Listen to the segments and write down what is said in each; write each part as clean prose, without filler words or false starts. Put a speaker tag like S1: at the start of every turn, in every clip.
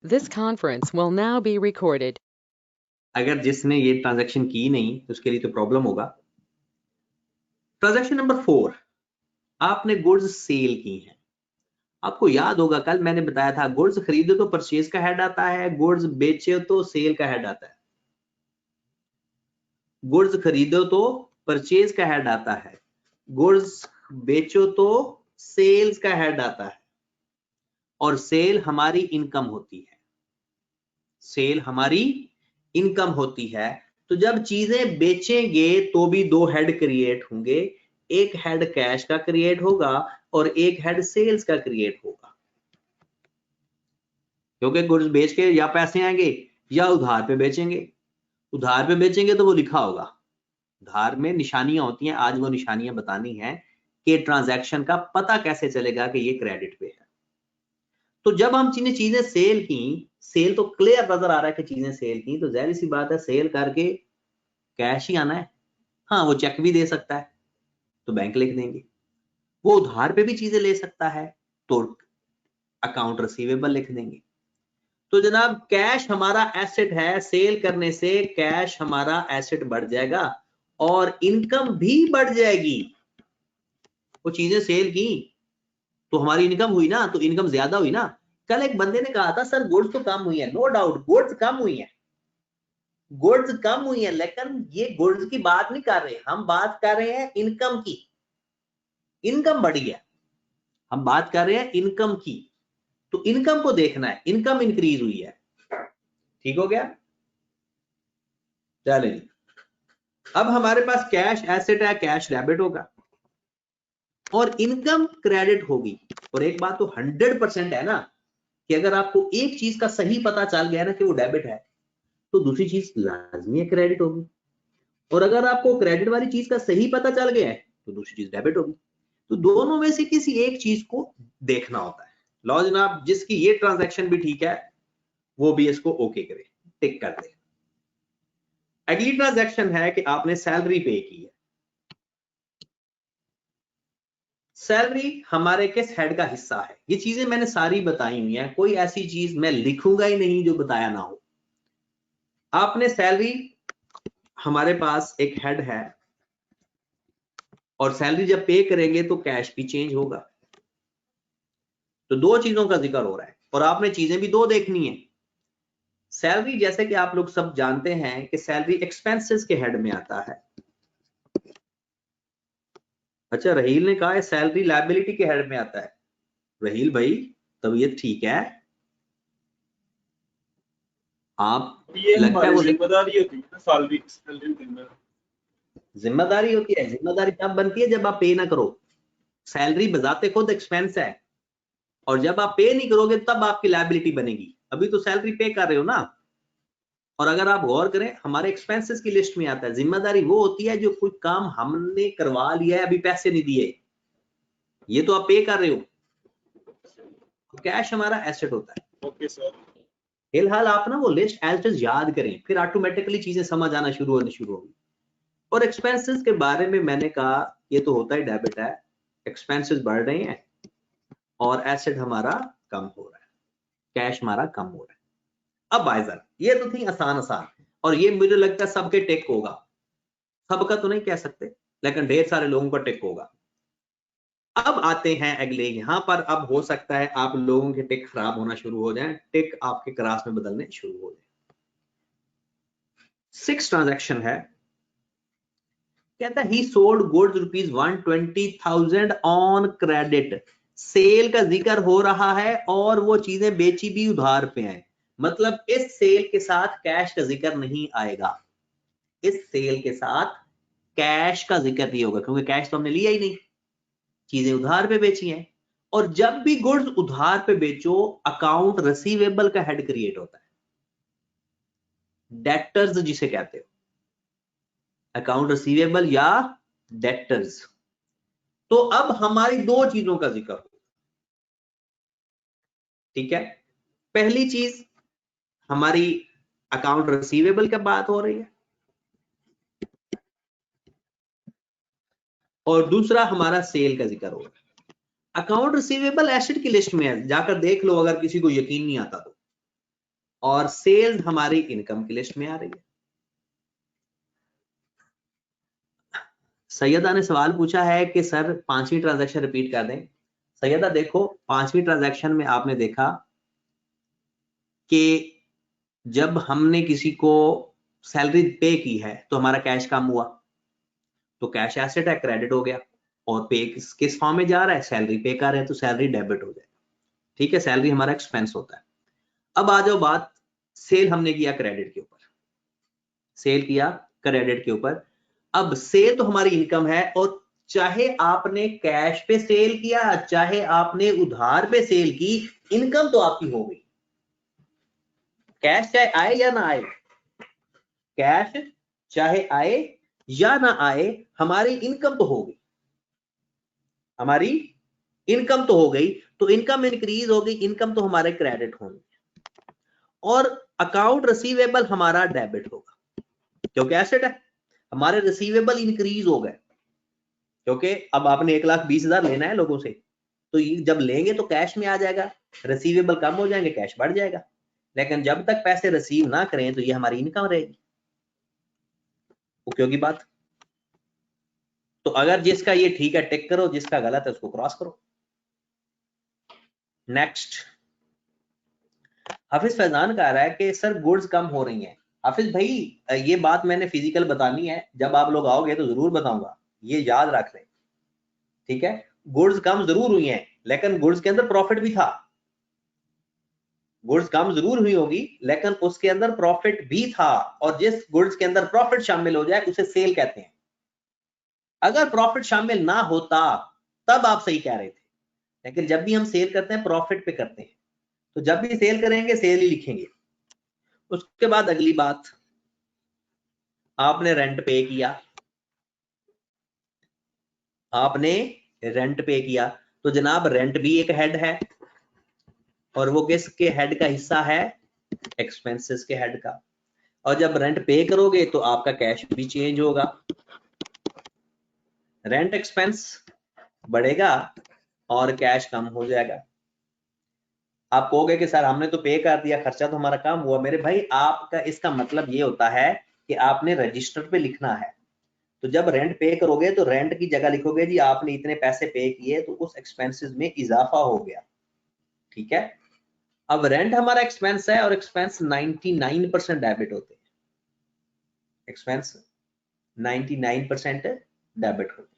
S1: This conference will now be recorded.
S2: अगर जिसने ये ट्रांजैक्शन की नहीं तो उसके लिए तो प्रॉब्लम होगा। ट्रांजैक्शन नंबर 4, आपने गुड्स सेल की हैं। आपको याद होगा कल मैंने बताया था गुड्स खरीदो तो परचेज का हेड आता है, गुड्स बेचे तो सेल का हेड आता है। गुड्स खरीदो तो परचेज का हेड आता है, गुड्स बेचो तो सेल्स का हेड आता है, और सेल हमारी इनकम होती है। सेल हमारी इनकम होती है। तो जब चीजें बेचेंगे तो भी दो हेड क्रिएट होंगे, एक हेड कैश का क्रिएट होगा और एक हेड सेल्स का क्रिएट होगा, क्योंकि गुड्स बेच के या पैसे आएंगे या उधार पे बेचेंगे। उधार पे बेचेंगे तो वो लिखा होगा, उधार में निशानियां होती हैं, आज वो निशानियां बतानी है कि ट्रांजैक्शन का पता कैसे चलेगा कि ये क्रेडिट पे है। तो जब हम चीजें सेल की, सेल तो क्लियर नजर आ रहा है कि चीजें सेल की, तो जाहिर सी बात है सेल करके कैश ही आना है। हाँ, वो चेक भी दे सकता है तो बैंक लिख देंगे, वो उधार पे भी चीजें ले सकता है तो अकाउंट रिसीवेबल लिख देंगे। तो जनाब कैश हमारा एसेट है, सेल करने से कैश हमारा एसेट बढ़ जाएगा और इनकम भी बढ़ जाएगी। वो चीजें सेल की तो हमारी इनकम हुई ना, तो इनकम ज्यादा हुई ना। कल एक बंदे ने कहा था सर गुड्स तो कम हुई है, नो डाउट गुड्स कम हुई है, गुड्स कम हुई है, लेकिन ये गुड्स की बात नहीं कर रहे, हम बात कर रहे हैं इनकम की। इनकम बढ़ी है, हम बात कर रहे हैं इनकम की, तो इनकम को देखना है, इनकम इंक्रीज हुई है। ठीक हो गया? चलिए अब हमारे पास कैश एसेट है, कैश डेबिट होगा और इनकम क्रेडिट होगी। और एक बात तो 100% है ना कि अगर आपको एक चीज का सही पता चल गया ना कि वो डेबिट है, तो दूसरी चीज लाजमी है क्रेडिट होगी, और अगर आपको क्रेडिट वाली चीज का सही पता चल गया है तो दूसरी चीज डेबिट होगी। तो दोनों में से किसी एक चीज को देखना होता है। लो जनाब, जिसकी ये ट्रांजैक्शन भी ठीक है वो भी इसको ओके करे, टिक कर दे। अगली ट्रांजैक्शन है कि आपने सैलरी पे की है। सैलरी हमारे किस हेड का हिस्सा है? ये चीजें मैंने सारी बताई हुई हैं, कोई ऐसी चीज मैं लिखूंगा ही नहीं जो बताया ना हो। आपने सैलरी, हमारे पास एक हेड है और सैलरी जब पे करेंगे तो कैश भी चेंज होगा। तो दो चीजों का जिक्र हो रहा है और आपने चीजें भी दो देखनी है। सैलरी जैसे कि आप लोग सब जानते हैं कि सैलरी एक्सपेंसेस के हेड में आता है। अच्छा, रहील ने कहा है सैलरी लायबिलिटी के हेड में आता है। रहील भाई तबीयत ठीक है? आप
S3: ये
S2: लगता है वो
S3: जिम्मेदारी होती है सैलरी देना।
S2: जिम्मेदारी होती है। जिम्मेदारी तब बनती है जब आप पे ना करो। सैलरी बजाते खुद एक्सपेंस है और जब आप पे नहीं करोगे तब आपकी लायबिलिटी बनेगी। अभी तो सैलरी पे कर रहे हो ना। और अगर आप गौर करें हमारे एक्सपेंसेस की लिस्ट में आता है जिम्मेदारी वो होती है जो कोई काम हमने करवा लिया है, अभी पैसे नहीं दिए, ये तो आप पे कर रहे हो। कैश हमारा एसेट होता है।
S3: Okay sir.
S2: फिलहाल आप ना वो लिस्ट एज इट याद करें, फिर ऑटोमेटिकली चीजें समझ आना शुरू होगी। और एक्सपेंसेस के बारे में मैंने कहा ये तो होता ही डेबिट है, एक्सपेंसेस बढ़ रहे हैं और एसेट हमारा कम हो रहा है, कैश हमारा कम हो रहा है। अब आइजर ये तो थी आसान आसान, और ये मुझे लगता है सबके टिक होगा। सबका तो नहीं कह सकते लेकिन ढेर सारे लोगों का टिक होगा। अब आते हैं अगले, यहां पर अब हो सकता है आप लोगों के टिक खराब होना शुरू हो जाए, टिक आपके क्रास में बदलने शुरू हो जाए। 6 ट्रांजैक्शन है, कहता है he sold goods ₹120,000 on credit. Sale का जिक्र हो रहा है और वो चीजें बेची भी उधार पे हैं, मतलब इस सेल के साथ कैश का जिक्र नहीं आएगा। इस सेल के साथ कैश का जिक्र नहीं होगा क्योंकि कैश तो हमने लिया ही नहीं, चीजें उधार पे बेची हैं। और जब भी गुड्स उधार पे बेचो अकाउंट रिसीवेबल का हेड क्रिएट होता है, डेटर्स जिसे कहते हो, अकाउंट रिसीवेबल या डेटर्स। तो अब हमारी दो चीजों का जिक्र हो, ठीक है। पहली चीज हमारी अकाउंट रिसीवेबल की बात हो रही है और दूसरा हमारा सेल का जिक्र हो रहा है। अकाउंट रिसीवेबल एसेट की लिस्ट में है, जाकर देख लो अगर किसी को यकीन नहीं आता तो। और सेल्स हमारी इनकम की लिस्ट में आ रही है। सैयदा ने सवाल पूछा है कि सर 5वीं ट्रांजैक्शन रिपीट कर दें। सैयदा देखो, 5वीं ट्रांजैक्शन में आपने देखा कि जब हमने किसी को सैलरी पे की है तो हमारा कैश कम हुआ, तो कैश एसेट है, क्रेडिट हो गया। और पे किस फॉर्म में जा रहा है, सैलरी पे कर रहे हैं तो सैलरी डेबिट हो जाए। ठीक है, सैलरी हमारा एक्सपेंस होता है। अब आ जाओ बात, सेल हमने किया क्रेडिट के ऊपर, सेल किया क्रेडिट के ऊपर। अब सेल तो हमारी इनकम है, और चाहे आपने कैश पे सेल किया चाहे आपने उधार पे सेल की, इनकम तो आपकी हो गई। कैश चाहे आए या ना आए, कैश चाहे आए या ना आए, हमारी इनकम तो हो गई, हमारी इनकम तो हो गई। तो इनकम इंक्रीज हो गई, इनकम तो हमारे क्रेडिट होंगे, और अकाउंट रिसीवेबल हमारा डेबिट होगा, क्योंकि एसेट है। हमारे रिसीवेबल इंक्रीज हो गए, क्योंकि अब आपने 1,20,000 लेना है लोगों से, तो जब लेंगे तो कैश में आ जाएगा, रिसीवेबल कम हो जाएंगे, कैश बढ़ जाएगा। लेकिन जब तक पैसे रिसीव ना करें तो ये हमारी इनकम रहेगी। उपयोगी बात। तो अगर जिसका ये ठीक है टिक करो, जिसका गलत है उसको क्रॉस करो। नेक्स्ट, हाफिज फैजान कह रहा है कि सर गुड्स कम हो रही हैं। हाफिज भाई ये बात मैंने फिजिकल बतानी है, जब आप लोग आओगे तो जरूर बताऊंगा, ये याद रख लें। ठीक है, गुड्स कम जरूर हुई हैं, लेकिन गुड्स के अंदर प्रॉफिट भी था। गुड्स कम जरूर हुई होगी लेकिन उसके अंदर प्रॉफिट भी था, और जिस गुड्स के अंदर प्रॉफिट शामिल हो जाए उसे सेल कहते हैं। अगर प्रॉफिट शामिल ना होता तब आप सही कह रहे थे, लेकिन जब भी हम सेल करते हैं प्रॉफिट पे करते हैं, तो जब भी सेल करेंगे सेल ही लिखेंगे। उसके बाद अगली बात, आपने रेंट पे किया, आपने रेंट पे किया, तो जनाब रेंट भी एक हेड है, और वो किसके हेड का हिस्सा है, एक्सपेंसेस के हेड का। और जब रेंट पे करोगे तो आपका कैश भी चेंज होगा, रेंट एक्सपेंस बढ़ेगा और कैश कम हो जाएगा। आप कहोगे कि सर हमने तो पे कर दिया, खर्चा तो हमारा कम हुआ। मेरे भाई आपका इसका मतलब ये होता है कि आपने रजिस्टर पे लिखना है। तो जब रेंट पे करोगे तो रेंट की जगह लिखोगे जी आपने इतने पैसे पे किए, तो उस एक्सपेंसेस में इजाफा हो गया। ठीक है, अब रेंट हमारा एक्सपेंस है और एक्सपेंस 99% डेबिट होते हैं, एक्सपेंस 99% डेबिट होते हैं।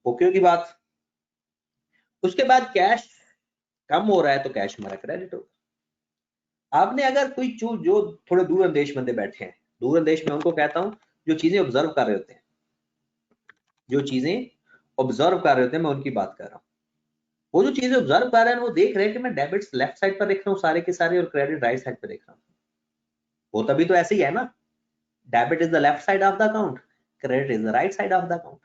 S2: ओके की बात। उसके बाद कैश कम हो रहा है तो कैश हमारा क्रेडिट होगा। आपने अगर कोई जो थोड़े दूर अंदेश बंदे बैठे हैं, दूर अंदेश में उनको कहता हूं जो चीजें ऑब्जर्व कर रहे होते हैं, जो चीजें ऑब्जर्व कर रहे होते हैं, मैं उनकी बात कर रहा हूं। वो जो चीजें ऑब्जर्व कर रहे हैं वो देख रहे हैं कि मैं डेबिट्स लेफ्ट साइड पर देख रहा हूँ सारे के सारे, और क्रेडिट राइट साइड पर देख रहा हूँ। वो तभी तो ऐसे ही है ना, debit is the left side of the account, credit is the right side of the account.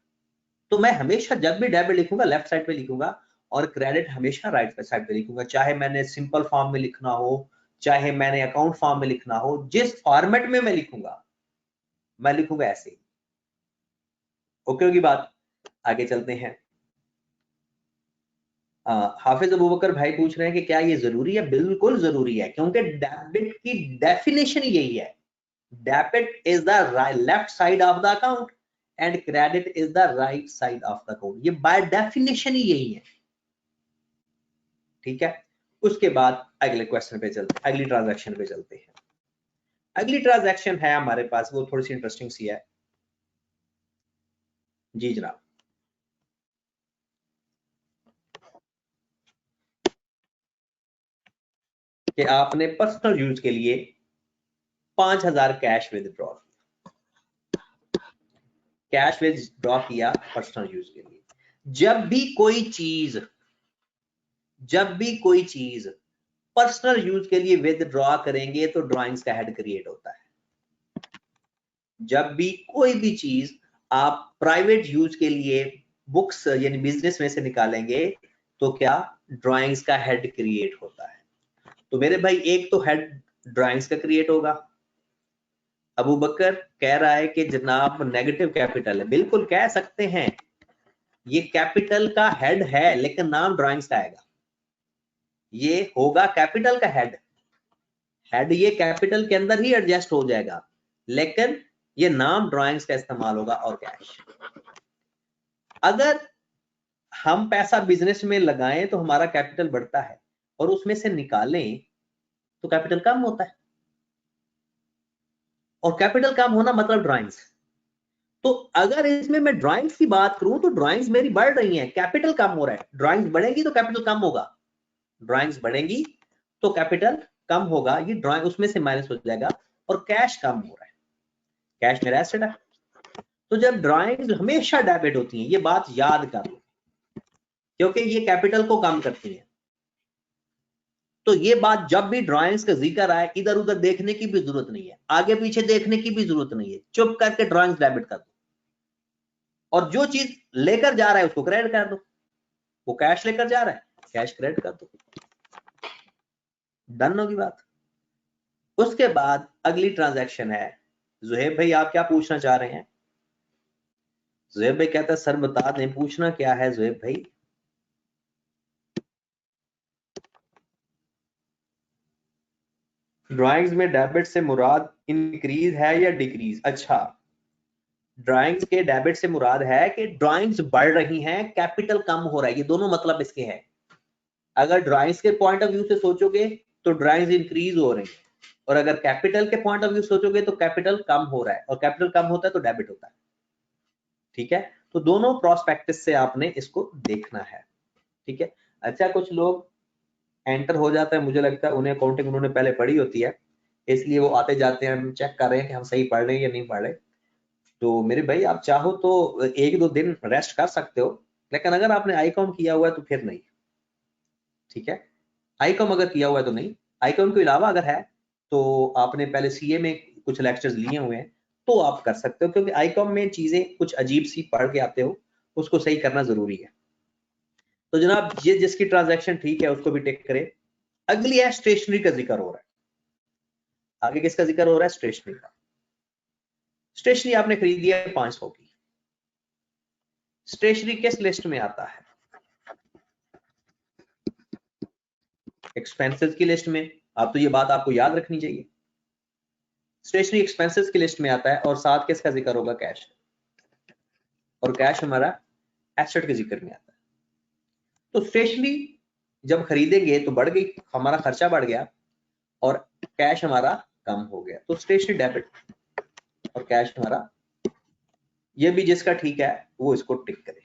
S2: तो मैं हमेशा जब भी डेबिट लिखूंगा लेफ्ट साइड पे लिखूंगा, और क्रेडिट हमेशा राइट साइड पे लिखूंगा, चाहे मैंने सिंपल फॉर्म में लिखना हो, चाहे मैंने अकाउंट फॉर्म में लिखना हो, जिस फॉर्मेट में मैं लिखूंगा मैं लिखूंगा ऐसे ही। ओके की बात। आगे चलते हैं। हाफिज अबू बकर भाई पूछ रहे हैं कि क्या ये जरूरी है। बिल्कुल जरूरी है, क्योंकि डेबिट की डेफिनेशन यही है, debit is the left side of the account and credit is the right side of the account. ये बाय डेफिनेशन ही यही है। ठीक है, उसके बाद अगले क्वेश्चन पे चलते, अगली ट्रांजैक्शन पे चलते हैं। अगली ट्रांजैक्शन है हमारे पास, वो थोड़ी सी इंटरेस्टिंग सी है। जी जनाब, कि आपने पर्सनल यूज के लिए 5,000 कैश विदड्रॉ किया, कैश विदड्रॉ किया पर्सनल यूज के लिए। जब भी कोई चीज पर्सनल यूज के लिए विदड्रॉ करेंगे तो ड्राइंग्स का हेड क्रिएट होता है। जब भी कोई भी चीज आप प्राइवेट यूज के लिए बुक्स यानी बिजनेस में से निकालेंगे तो क्या ड्राइंग्स का हेड क्रिएट होता है। तो मेरे भाई एक तो हेड ड्राइंग्स का क्रिएट होगा। अबू बकर कह रहा है कि जनाब नेगेटिव कैपिटल है। बिल्कुल कह सकते हैं, ये कैपिटल का हेड है लेकिन नाम ड्राइंग्स का आएगा, ये होगा कैपिटल का हेड। हेड ये कैपिटल के अंदर ही एडजस्ट हो जाएगा, लेकिन ये नाम ड्राइंग्स का इस्तेमाल होगा और कैश। अगर हम पैसा बिजनेस में लगाएं तो हमारा कैपिटल बढ़ता है, और उसमें से निकालें तो कैपिटल कम होता है, और कैपिटल कम होना मतलब ड्राइंग्स। तो अगर इसमें मैं ड्राइंग्स की बात करूं तो ड्राइंग्स मेरी बढ़ रही हैं, कैपिटल कम हो रहा है। ड्राइंग्स बढ़ेगी तो कैपिटल कम होगा, ड्राइंग्स बढ़ेगी तो कैपिटल कम होगा, ये ड्राइंग उसमें से माइनस हो जाएगा, और कैश कम हो रहा है, कैश मेरा एसेट है। तो जब ड्राइंग्स हमेशा डेबिट होती हैं, ये बात याद कर लो, क्योंकि ये कैपिटल को कम करती हैं। तो ये बात जब भी ड्राइंग्स का जिक्र आए, इधर उधर देखने की भी जरूरत नहीं है, आगे पीछे देखने की भी जरूरत नहीं है, चुप करके ड्राइंग्स डेबिट कर दो, और जो चीज लेकर जा रहा है उसको क्रेडिट कर दो। वो कैश लेकर जा रहा है, कैश क्रेडिट कर दो, डन होगी बात। उसके बाद अगली ट्रांजैक्शन है, जुहेब भाई आप क्या पूछना चाह रहे हैं? जुहेब भाई कहता है सर बता दें, पूछना क्या है जुहेब भाई? ड्राइंग्स में डेबिट से मुराद इंक्रीज है या डिक्रीज? अच्छा, ड्राइंग्स के डेबिट से मुराद है कि ड्राइंग्स बढ़ रही हैं, कैपिटल कम हो रहा है, ये दोनों मतलब इसके हैं। अगर ड्राइंग्स के पॉइंट ऑफ व्यू से सोचोगे तो ड्राइंग्स इंक्रीज हो रही है, और अगर कैपिटल के पॉइंट ऑफ व्यू सोचोगे तो कैपिटल कम हो रहा है, और कैपिटल कम होता है तो डेबिट होता है। ठीक है, तो दोनों प्रोस्पेक्टस से आपने इसको देखना है। ठीक है, अच्छा कुछ लोग एंटर हो जाता है, मुझे लगता है उन्हें अकाउंटिंग उन्होंने पहले पढ़ी होती है, इसलिए वो आते जाते हैं, हम चेक कर रहे हैं कि हम सही पढ़ रहे हैं या नहीं पढ़ रहे। तो मेरे भाई आप चाहो तो 1-2 दिन रेस्ट कर सकते हो, लेकिन अगर आपने आई काउंट किया हुआ है तो फिर नहीं। ठीक है, आई काउंट अगर किया हुआ है तो नहीं, आई काउंट के अलावा अगर है तो आपने पहले सीए में कुछ लेक्चर्स लिए हुए हैं तो आप कर सकते हो, क्योंकि आई काउंट में चीजें कुछ अजीब सी पढ़ के आते हो, उसको सही करना जरूरी है। तो जनाब ये जिसकी ट्रांजैक्शन ठीक है उसको भी टिक करे। अगली है स्टेशनरी का जिक्र हो रहा है, आगे किसका जिक्र हो रहा है? स्टेशनरी का। स्टेशनरी आपने खरीदी है 500 की, स्टेशनरी किस लिस्ट में आता है? एक्सपेंसेस की लिस्ट में। आप तो ये बात आपको याद रखनी चाहिए, स्टेशनरी एक्सपेंसेस की लिस्ट में आता है, और साथ किसका जिक्र होगा? कैश, और कैश हमारा एसेट के जिक्र में आता है। तो स्टेशनरी जब खरीदेंगे तो बढ़ गई, हमारा खर्चा बढ़ गया, और कैश हमारा कम हो गया, तो स्टेशनरी डेबिट और कैश हमारा, ये भी जिसका ठीक है वो इसको टिक करे।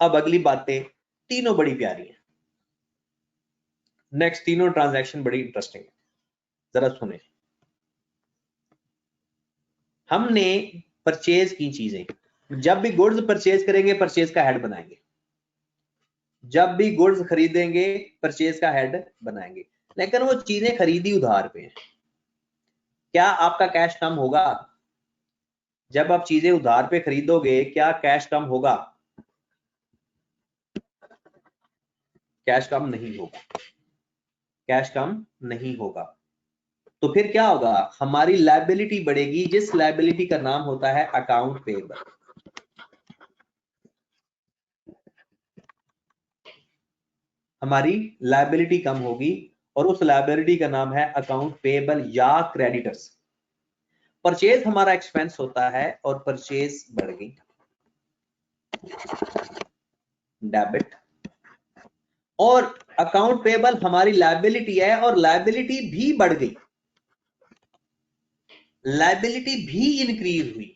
S2: अब अगली बातें तीनों बड़ी प्यारी हैं, नेक्स्ट तीनों ट्रांजैक्शन बड़ी इंटरेस्टिंग है, जरा सुने। हमने परचेज की चीजें, जब भी गुड्स परचेज करेंगे परचेज का हेड बनाएंगे, जब भी गुड्स खरीदेंगे परचेज का हेड बनाएंगे, लेकिन वो चीजें खरीदी उधार पे हैं, क्या आपका कैश कम होगा? जब आप चीजें उधार पे खरीदोगे क्या कैश कम होगा? कैश कम नहीं होगा, कैश कम नहीं होगा। तो फिर क्या होगा? हमारी लायबिलिटी बढ़ेगी, जिस लायबिलिटी का नाम होता है अकाउंट पेएबल। हमारी लायबिलिटी कम होगी, और उस लायबिलिटी का नाम है अकाउंट पेएबल या क्रेडिटर्स। परचेज हमारा एक्सपेंस होता है, और परचेज बढ़ गई, डेबिट, और अकाउंट पेएबल हमारी लायबिलिटी है, और लायबिलिटी भी बढ़ गई, लायबिलिटी भी इंक्रीज हुई।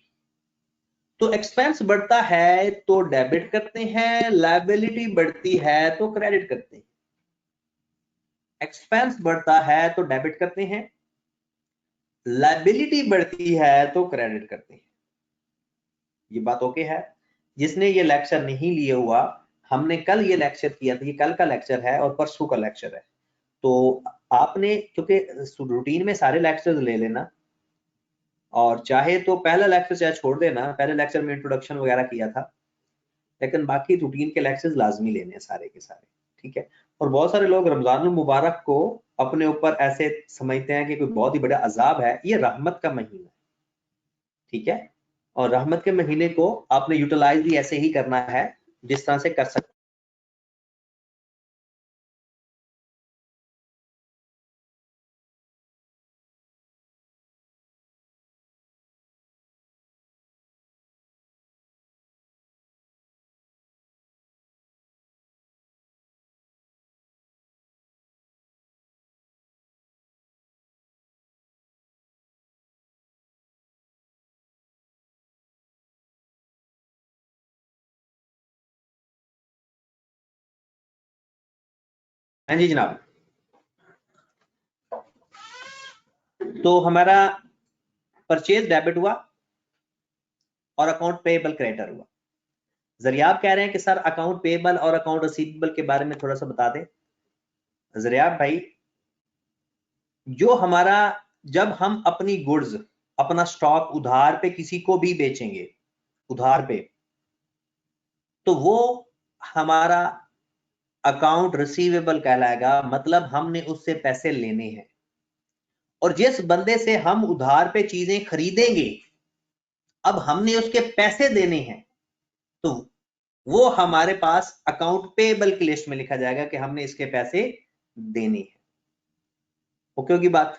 S2: तो एक्सपेंस बढ़ता है तो डेबिट करते हैं, लायबिलिटी बढ़ती है तो क्रेडिट करते हैं। एक्सपेंस बढ़ता है तो डेबिट करते हैं, लायबिलिटी बढ़ती है तो क्रेडिट करते हैं। ये बात ओके है? जिसने ये लेक्चर नहीं लिए हुआ, हमने कल ये लेक्चर किया था, ये कल का लेक्चर है और परसों का लेक्चर है, तो आपने क्योंकि रूटीन में सारे लेक्चर्स ले लेना, और चाहे तो पहला लेक्चर चाहे छोड़ देना, पहले लेक्चर में इंट्रोडक्शन वगैरह किया था, लेकिन बाकी रूटीन के लेक्चर्स लाजमी लेने हैं सारे के सारे। ठीक है, और बहुत सारे लोग रमजानुल मुबारक को अपने ऊपर ऐसे समझते हैं कि कोई बहुत ही बड़ा अजाब है, ये रहमत का महीना है। ठीक है, और रहमत के महीने को आपने यूटिलाइज भी ऐसे ही करना है जिस तरह से कर सकते हाँ जी जनाब, तो हमारा परचेज डेबिट हुआ और अकाउंट पेएबल क्रेडिटर हुआ। जरियाब कह रहे हैं कि सर अकाउंट पेएबल और अकाउंट रिसीवेबल के बारे में थोड़ा सा बता दें। जरियाब भाई, जो हमारा, जब हम अपनी गुड्स, अपना स्टॉक उधार पे किसी को भी बेचेंगे, उधार पे, तो वो हमारा अकाउंट रिसीवेबल कहलाएगा। मतलब हमने उससे पैसे लेने हैं, और जिस बंदे से हम उधार पे चीजें खरीदेंगे, अब हमने उसके पैसे देने हैं, तो वो हमारे पास अकाउंट पेएबल की लिस्ट में लिखा जाएगा कि हमने इसके पैसे देने हैं। ओके होगी बात?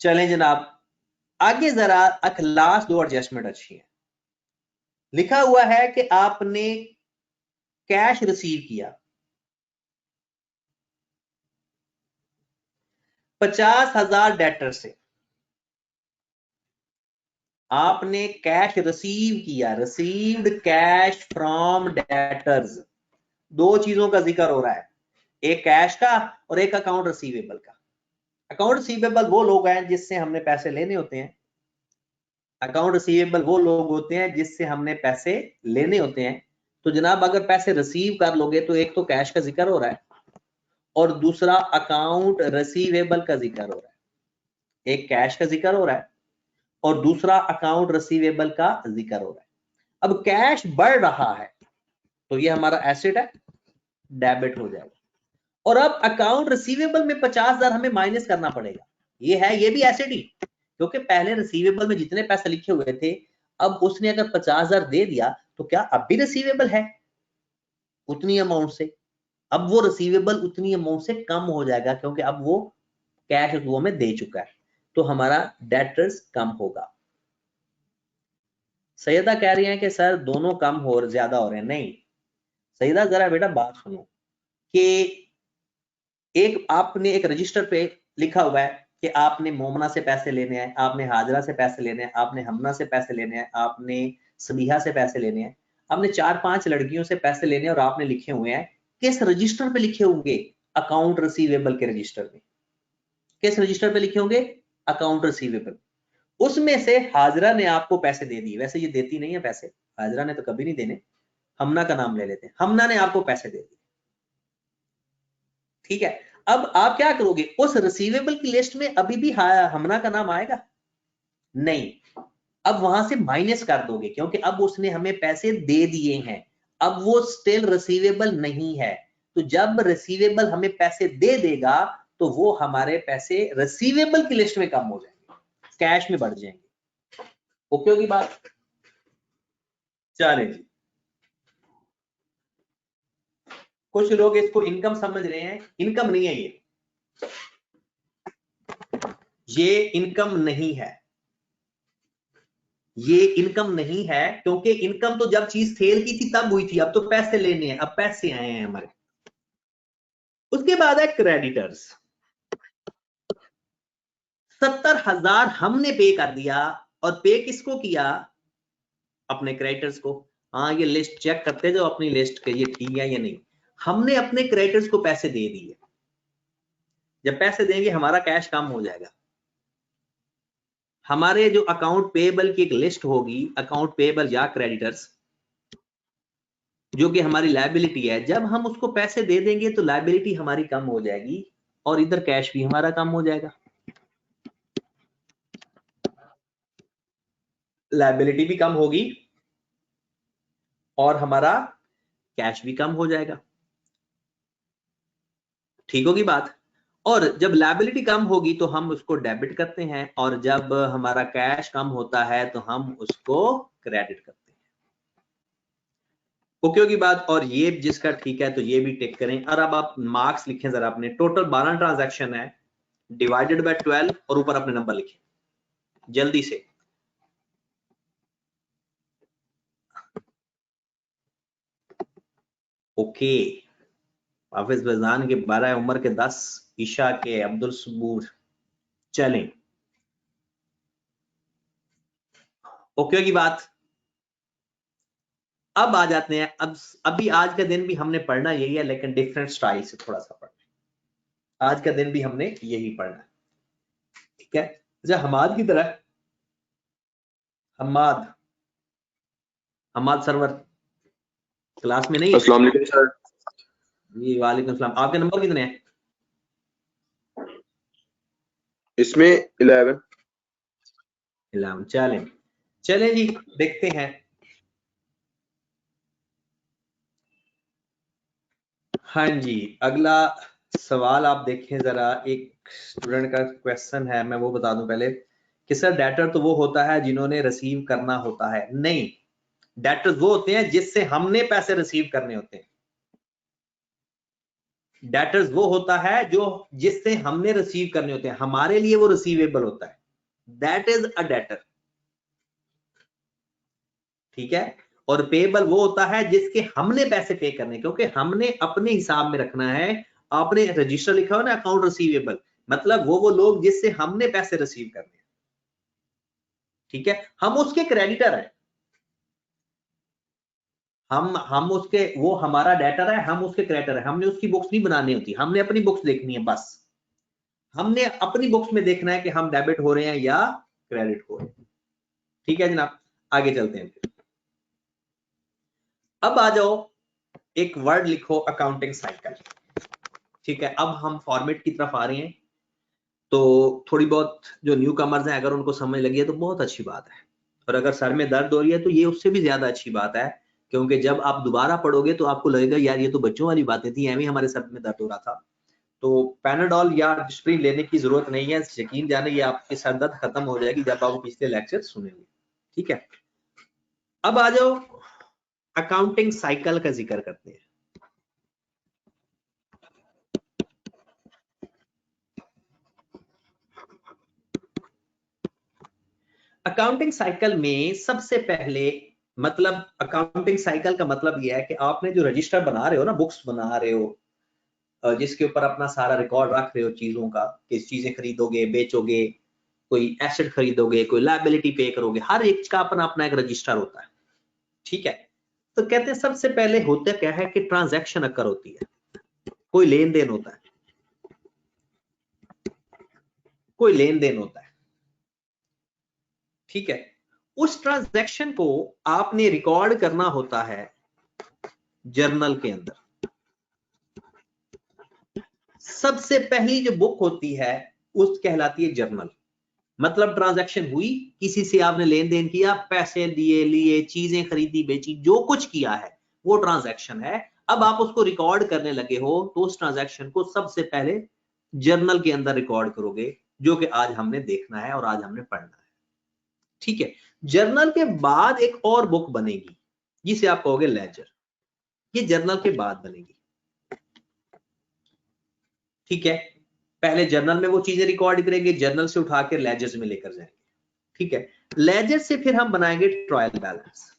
S2: चलें जनाब आगे जरा, लास्ट 2 एडजस्टमेंट अच्छी है। लिखा हुआ है कि आपने कैश रिसीव किया 50,000 डेटर से, आपने कैश रिसीव किया, रिसीव्ड कैश फ्रॉम डेटर्स। 2 चीजों का जिक्र हो रहा है, एक कैश का और एक अकाउंट रिसीवेबल का। अकाउंट रिसीवेबल वो लोग हैं जिससे हमने पैसे लेने होते हैं, अकाउंट रिसीवेबल वो लोग होते हैं जिससे हमने पैसे लेने होते हैं। तो जनाब अगर पैसे रिसीव कर लोगे तो एक तो कैश का जिक्र हो रहा है और दूसरा अकाउंट रिसीवेबल का जिक्र हो रहा है। एक कैश का जिक्र हो रहा है और दूसरा अकाउंट रिसीवेबल का जिक्र हो रहा है। अब कैश बढ़ रहा है तो ये हमारा एसेट है, डेबिट हो जाएगा। और अब अकाउंट रिसीवेबल में 50,000 हमें माइनस करना पड़ेगा। ये है, ये भी एसेट ही, क्योंकि पहले रिसीवेबल में जितने पैसे लिखे हुए थे, अब उसने अगर 50,000 दे दिया तो क्या अब भी रिसीवेबल है उतनी अमाउंट से? अब वो रिसीवेबल उतनी अमाउंट से कम हो जाएगा, क्योंकि अब वो कैश वो में दे चुका है, तो हमारा डेटर्स कम होगा। सैयदा कह रही है कि सर दोनों कम हो, ज्यादा हो रहे हैं। नहीं सैयदा, जरा बेटा बात सुनो कि एक आपने एक रजिस्टर पे लिखा हुआ है कि आपने मोमना से पैसे लेने हैं, आपने हाजरा से पैसे लेने हैं, आपने हमना से पैसे लेने हैं, आपने सबिहा से पैसे लेने हैं, आपने 4-5 लड़कियों से पैसे लेने हैं, और आपने लिखे हुए हैं किस रजिस्टर पे लिखे होंगे? अकाउंट रिसीवेबल के रजिस्टर में। किस रजिस्टर पे लिखे होंगे? Account receivable. उसमें से हाजरा ने आपको पैसे दे दिए, वैसे ये देती नहीं है पैसे, हाजरा ने तो कभी नहीं देने, हमना का नाम ले लेते हैं, हमना ने आपको पैसे दे दिए, ठीक है। अब आप क्या करोगे? उस रिसीवेबल की लिस्ट में अभी भी हमना का नाम आएगा? नहीं, अब वहां से माइनस कर दोगे, क्योंकि अब उसने हमें पैसे दे दिए हैं, अब वो स्टिल रिसीवेबल नहीं है। तो जब रिसीवेबल हमें पैसे दे देगा तो वो हमारे पैसे रिसीवेबल की लिस्ट में कम हो जाएंगे, कैश में बढ़ जाएंगे। ओके होगी बात? चले जी, कुछ लोग इसको इनकम समझ रहे हैं, इनकम नहीं है ये इनकम नहीं है, ये इनकम नहीं है, क्योंकि इनकम तो जब चीज सेल की थी तब हुई थी, अब तो पैसे लेने हैं, अब पैसे आए हैं हमारे। उसके बाद है क्रेडिटर्स। 70,000 हमने पे कर दिया, और पे किसको किया? अपने क्रेडिटर्स को। हाँ ये लिस्ट चेक करते जो अपनी लिस्ट के, ये ठीक है या नहीं। हमने अपने क्रेडिटर्स को पैसे दे दिए, जब पैसे देंगे हमारा कैश कम हो जाएगा। हमारे जो अकाउंट पेएबल की एक लिस्ट होगी, अकाउंट पेएबल या क्रेडिटर्स, जो कि हमारी लायबिलिटी है, जब हम उसको पैसे दे देंगे तो लायबिलिटी हमारी कम हो जाएगी और इधर कैश भी हमारा कम हो जाएगा, लायबिलिटी भी कम होगी और हमारा कैश भी कम हो जाएगा। ठीक होगी बात? और जब लायबिलिटी कम होगी तो हम उसको डेबिट करते हैं, और जब हमारा कैश कम होता है तो हम उसको क्रेडिट करते हैं। ओके होगी बात? और ये जिसका ठीक है तो ये भी टिक करें। और अब आप मार्क्स लिखें जरा अपने। टोटल 12 ट्रांजैक्शन है, डिवाइडेड बाय 12, और ऊपर अपने नंबर लिखें जल्दी से। ओके, हाफिज फैजान के 12, उमर के 10, ईशा के अब्दुल सबूर। चलें, ओके की बात? अब आ जाते हैं, अब अभी आज का दिन भी हमने पढ़ना यही है, लेकिन डिफरेंट स्टाइल से थोड़ा सा पढ़ना है। आज का दिन भी हमने यही पढ़ना है, ठीक है। अच्छा, हमाद की तरह, हमाद सरवर क्लास में नहीं है?
S4: अस्सलाम वालेकुम सर।
S2: जी वालेकुम सलाम। आपके नंबर कितने हैं?
S4: इसमें 11।
S2: चलें जी, देखते हैं। हाँ जी, अगला सवाल आप देखें जरा। एक स्टूडेंट का क्वेश्चन है, मैं वो बता दूं पहले कि सर डेटर तो वो होता है जिन्होंने रिसीव करना होता है। नहीं, डेटर्स वो होते हैं जिससे हमने पैसे रिसीव करने होते हैं। डेटर्स वो होता है जो जिससे हमने रिसीव करने होते हैं, हमारे लिए वो रिसीवेबल होता है, दैट इज अ डेटर, ठीक है। और पेएबल वो होता है जिसके हमने पैसे पे करने, क्योंकि हमने अपने हिसाब में रखना है। आपने रजिस्टर लिखा हो ना अकाउंट रिसीवेबल, मतलब वो लोग जिससे हमने पैसे रिसीव करने हैं, ठीक है। हम उसके क्रेडिटर हैं, हम उसके, वो हमारा डेटर है, हम उसके क्रेडिटर है। हमने उसकी बुक्स नहीं बनानी होती, हमने अपनी बुक्स देखनी है बस। हमने अपनी बुक्स में देखना है कि हम डेबिट हो रहे हैं या क्रेडिट हो रहे हैं, ठीक है जनाब। आगे चलते हैं फिर। अब आ जाओ, एक वर्ड लिखो अकाउंटिंग साइकिल, ठीक है। अब हम फॉर्मेट की तरफ आ रहे हैं, तो थोड़ी बहुत जो न्यू कमर्स हैं अगर उनको समझ लगी है तो बहुत अच्छी बात है, और अगर सर में दर्द हो रही है तो ये उससे भी ज्यादा अच्छी बात है, क्योंकि जब आप दोबारा पढ़ोगे तो आपको लगेगा यार ये तो बच्चों वाली बातें थी, एवं हमारे सर में दर्द हो रहा था। तो पैनाडॉल या डिस्प्रिन लेने की जरूरत नहीं है, यकीन जाने ये आपकी सर दर्द खत्म हो जाएगी जब आप पिछले लेक्चर सुनेंगे, ठीक है। अब आ जाओ, अकाउंटिंग साइकिल का जिक्र करते हैं। अकाउंटिंग साइकिल में सबसे पहले, मतलब अकाउंटिंग साइकिल का मतलब यह है कि आपने जो रजिस्टर बना रहे हो ना, बुक्स बना रहे हो, जिसके ऊपर अपना सारा रिकॉर्ड रख रहे हो चीजों का, किस चीजें खरीदोगे, बेचोगे, कोई एसेट खरीदोगे, कोई लायबिलिटी पे करोगे, हर एक का अपना अपना एक रजिस्टर होता है, ठीक है। तो कहते हैं सबसे पहले होता क्या है कि ट्रांजैक्शन अकर होती है, कोई लेन देन होता है, कोई लेन देन होता है, ठीक है। उस ट्रांजैक्शन को आपने रिकॉर्ड करना होता है जर्नल के अंदर। सबसे पहली जो बुक होती है उस कहलाती है जर्नल। मतलब ट्रांजैक्शन हुई, किसी से आपने लेन देन किया, पैसे दिए, लिए, चीजें खरीदी, बेची, जो कुछ किया है वो ट्रांजैक्शन है। अब आप उसको रिकॉर्ड करने लगे हो तो उस ट्रांजैक्शन को सबसे पहले जर्नल के अंदर रिकॉर्ड करोगे, जो कि आज हमने देखना है और आज हमने पढ़ना है, ठीक है। जर्नल के बाद एक और बुक बनेगी जिसे आप कहोगे लेजर, ये जर्नल के बाद बनेगी, ठीक है। पहले जर्नल में वो चीजें रिकॉर्ड करेंगे, जर्नल से उठा के लेजर्स में लेकर जाएंगे, ठीक है। लेजर से फिर हम बनाएंगे ट्रायल बैलेंस,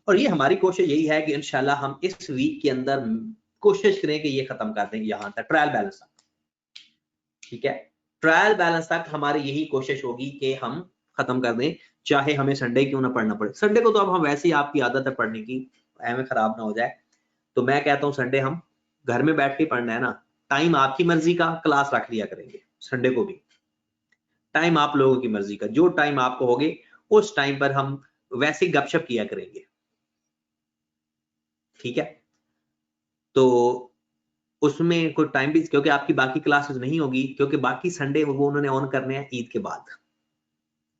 S2: और ये हमारी कोशिश यही है कि इंशाल्लाह हम इस वीक के अंदर कोशिश करें कि ये खत्म कर देंगे यहां तक, ट्रायल बैलेंस तक, ठीक है। ट्रायल बैलेंस तक हमारी यही कोशिश होगी कि हम खत्म कर दें, चाहे हमें संडे क्यों ना पढ़ना पड़े। संडे को तो अब हम वैसे ही, आपकी आदत है पढ़ने की, एवं खराब ना हो जाए, तो मैं कहता हूं संडे हम घर में बैठ के पढ़ना है ना, टाइम आपकी मर्जी का क्लास रख लिया करेंगे, संडे को भी टाइम आप लोगों की मर्जी का, जो टाइम आपको होगे उस टाइम पर हम वैसे गपशप किया करेंगे, ठीक है। तो उसमें कोई टाइम भी, क्योंकि आपकी बाकी क्लासेस नहीं होगी, क्योंकि बाकी संडे वो उन्होंने ऑन करने हैं ईद के बाद,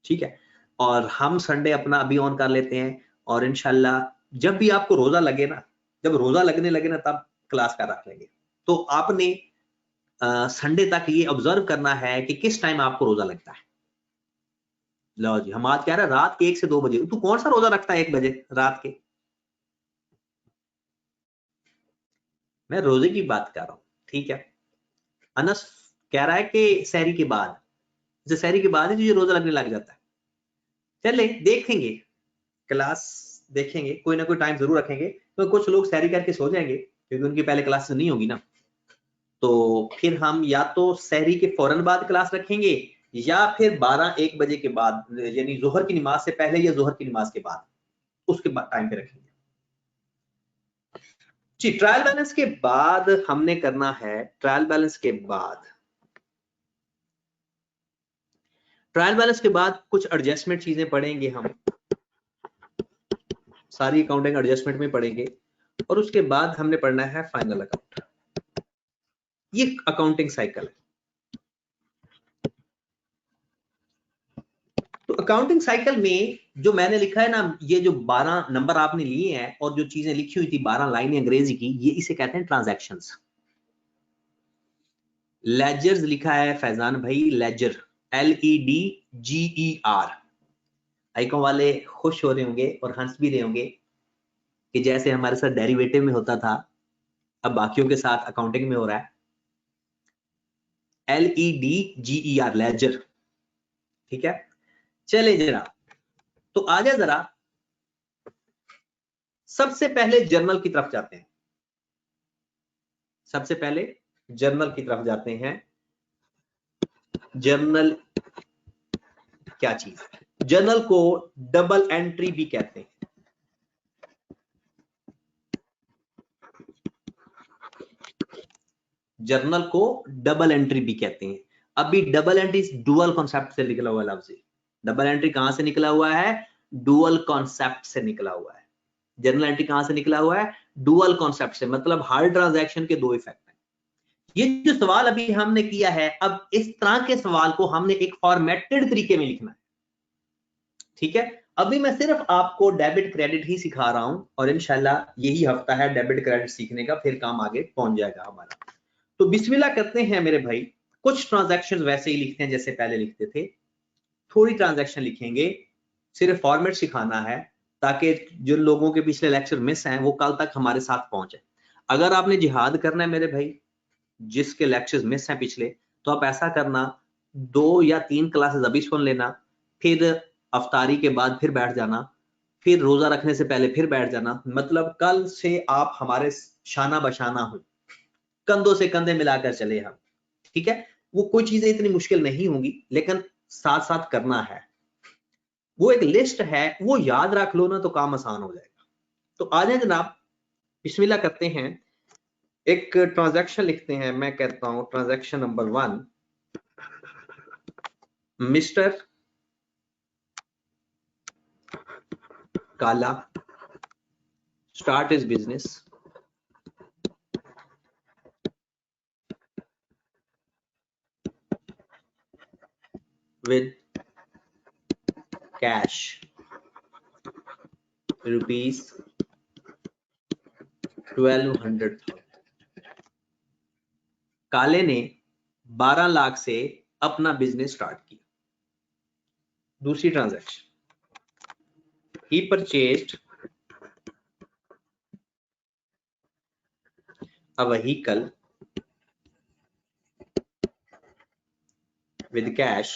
S2: ठीक है। और हम संडे अपना अभी ऑन कर लेते हैं, और इंशाल्लाह जब भी आपको रोजा लगे ना, जब रोजा लगने लगे ना तब क्लास का रख लेंगे। तो आपने संडे तक ये ऑब्जर्व करना है कि किस टाइम आपको रोजा लगता है। लो जी, हम आज कह रहे हैं रात के 1 से 2 बजे। तू कौन सा रोजा रखता है 1 बजे रात के? मैं रोजे की बात कर रहा हूं, ठीक है। अनस कह रहा है कि सहरी के बाद, जैसे सहरी के बाद ही तुझे रोजा लगने लग जाता है। चले देखेंगे, क्लास देखेंगे, कोई ना कोई टाइम जरूर रखेंगे, तो कुछ लोग सहरी करके सो जाएंगे क्योंकि उनकी पहले क्लास नहीं होगी ना, तो फिर हम या तो सहरी के फौरन बाद क्लास रखेंगे या फिर 12-1 बजे के बाद, यानी जोहर की नमाज से पहले या जोहर की नमाज के बाद, उसके बाद टाइम पे रखेंगे जी। ट्रायल बैलेंस के बाद हमने करना है, ट्रायल बैलेंस के बाद कुछ एडजस्टमेंट चीजें पढ़ेंगे हम, सारी अकाउंटिंग एडजस्टमेंट में पढ़ेंगे, और उसके बाद हमने पढ़ना है फाइनल अकाउंट। ये अकाउंटिंग साइकिल है। तो अकाउंटिंग साइकिल में जो मैंने लिखा है ना, ये जो 12 नंबर आपने लिए हैं और जो चीजें लिखी हुई थी 12 लाइनें अंग्रेजी की, ये इसे कहते हैं ट्रांजैक्शंस। लेजर्स लिखा है फैजान भाई, लेजर, LEDGER। आइकॉन वाले खुश हो रहे होंगे और हंस भी रहे होंगे कि जैसे हमारे साथ डेरिवेटिव में होता था, अब बाकियों के साथ अकाउंटिंग में हो रहा है। LEDGER, ledger. ठीक है, चले जरा, तो आ जाए जरा, सबसे पहले जर्नल की तरफ जाते हैं। सबसे पहले जर्नल की तरफ जाते हैं। जर्नल क्या चीज है? जर्नल को डबल एंट्री भी कहते हैं। जर्नल को डबल एंट्री भी कहते हैं। अभी डबल एंट्री डुअल कॉन्सेप्ट से निकला हुआ लफ्ज है। डबल एंट्री कहां से निकला हुआ है? डुअल कॉन्सेप्ट से निकला हुआ है। जर्नल एंट्री कहां से निकला हुआ है? डुअल कॉन्सेप्ट से, मतलब हर ट्रांजैक्शन के दो इफेक्ट हैं। ये जो सवाल अभी हमने किया है, अब इस तरह के सवाल को हमने एक फॉर्मेटेड तरीके में लिखना है। ठीक है, अभी मैं सिर्फ आपको डेबिट क्रेडिट ही सिखा रहा हूं, और इंशाल्लाह यही हफ्ता है डेबिट क्रेडिट सीखने का, फिर काम आगे पहुंच जाएगा हमारा। तो बिस्मिल्लाह करते हैं मेरे भाई। कुछ ट्रांजैक्शन वैसे ही लिखते हैं जैसे पहले लिखते थे, थोड़ी ट्रांजैक्शन लिखेंगे, सिर्फ फॉर्मेट सिखाना है ताकि जो लोगों के पिछले लेक्चर मिस हैं वो कल तक हमारे साथ पहुंचे। अगर आपने जिहाद करना है मेरे भाई, जिसके लेक्चर्स मिस हैं पिछले, तो आप ऐसा करना, 2 या 3 क्लासेस अभी सुन लेना, फिर अफ्तारी के बाद फिर बैठ जाना, फिर रोजा रखने से पहले फिर बैठ जाना। मतलब कल से आप हमारे शाना बशाना हो, कंधों से कंधे मिलाकर चले हम। ठीक है, वो कोई चीजें इतनी मुश्किल नहीं होंगी, लेकिन साथ साथ करना है। वो एक लिस्ट है, वो याद रख लो ना तो काम आसान हो जाएगा। तो आ जाए जनाब, बिस्मिल्लाह करते हैं। एक ट्रांजैक्शन लिखते हैं, मैं कहता हूं ट्रांजैक्शन नंबर 1, मिस्टर काला start his business with cash rupees 1200। काले ने 12 लाख से अपना बिजनेस स्टार्ट किया। दूसरी transaction, he purchased a vehicle with cash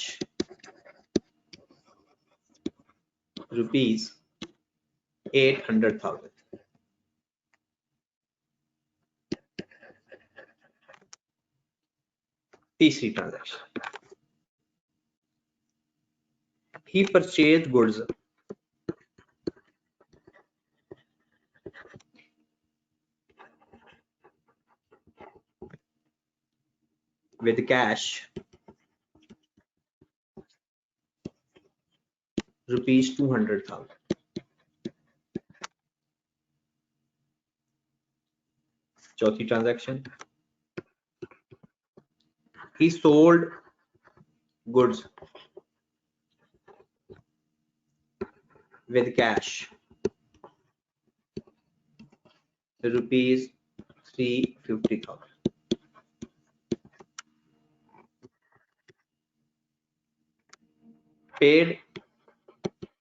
S2: rupees 800,000। तीसरी transaction, he purchased goods with cash rupees 200,000। चौथी transaction, he sold goods with cash rupees 350,000। paid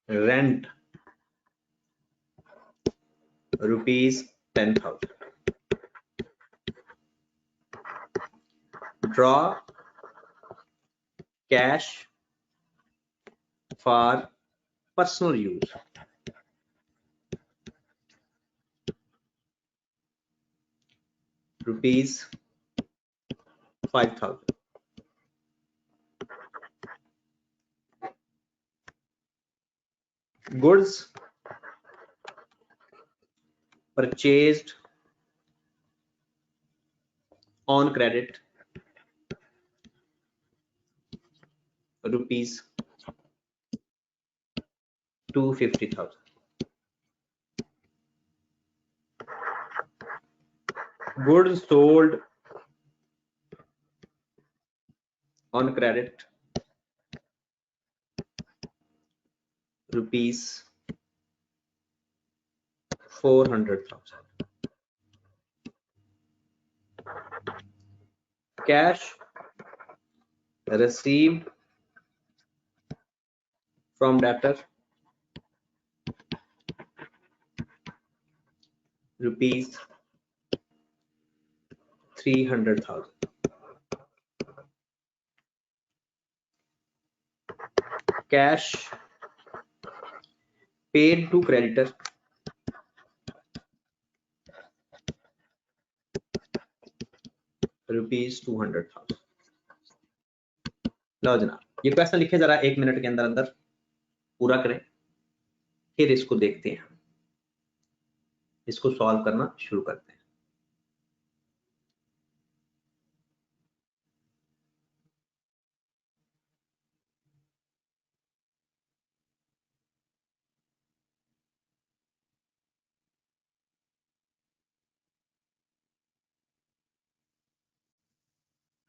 S2: rent rupees 10,000। draw cash for personal use rupees 5,000। Goods purchased on credit rupees 250,000. Goods sold on credit rupees 400,000. Cash received from debtor rupees 300,000. Cash paid to creditor rupees 200,000. लो जनाब, ये question लिखे जरा 1 minute के अंदर अंदर पूरा करें, फिर इसको देखते हैं, इसको सॉल्व करना शुरू करते हैं.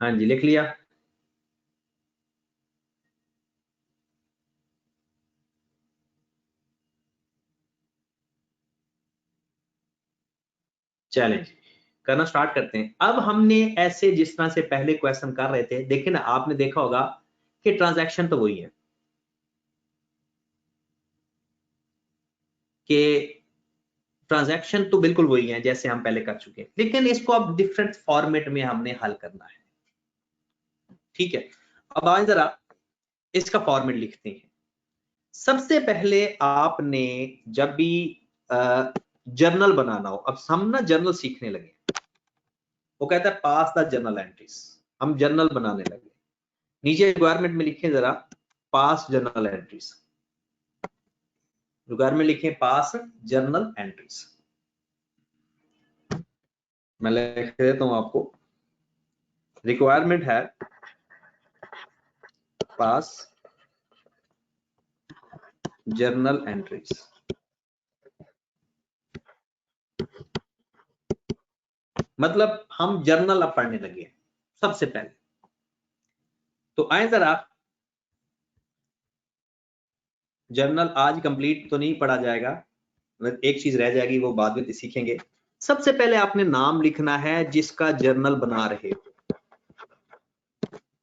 S2: हाँ जी, लिख लिया. चैलेंज करना स्टार्ट करते हैं. अब हमने ऐसे जिस तरह से पहले क्वेश्चन कर रहे थे, देखिए ना, आपने देखा होगा कि ट्रांजैक्शन तो वही है, कि ट्रांजैक्शन तो बिल्कुल वही है जैसे हम पहले कर चुके हैं, लेकिन इसको अब डिफरेंट फॉर्मेट में हमने हल करना है. ठीक है, अब आए जरा इसका फॉर्मेट लिखते हैं. सबसे पहले आपने जब भी जर्नल बनाना हो, अब हम ना जर्नल सीखने लगे, वो कहता है पास द जर्नल एंट्रीज, हम जर्नल बनाने लगे. नीचे रिक्वायरमेंट में लिखें जरा पास जर्नल एंट्रीज, रिक्वायरमेंट लिखें पास जर्नल एंट्रीज. मैं लिख देता हूं आपको, रिक्वायरमेंट है पास जर्नल एंट्रीज. मतलब हम जर्नल अब पढ़ने लगे सबसे पहले. तो आए जरा, जर्नल आज कंप्लीट तो नहीं पढ़ा जाएगा, एक चीज रह जाएगी, वो बाद में सीखेंगे. सबसे पहले आपने नाम लिखना है जिसका जर्नल बना रहे हो,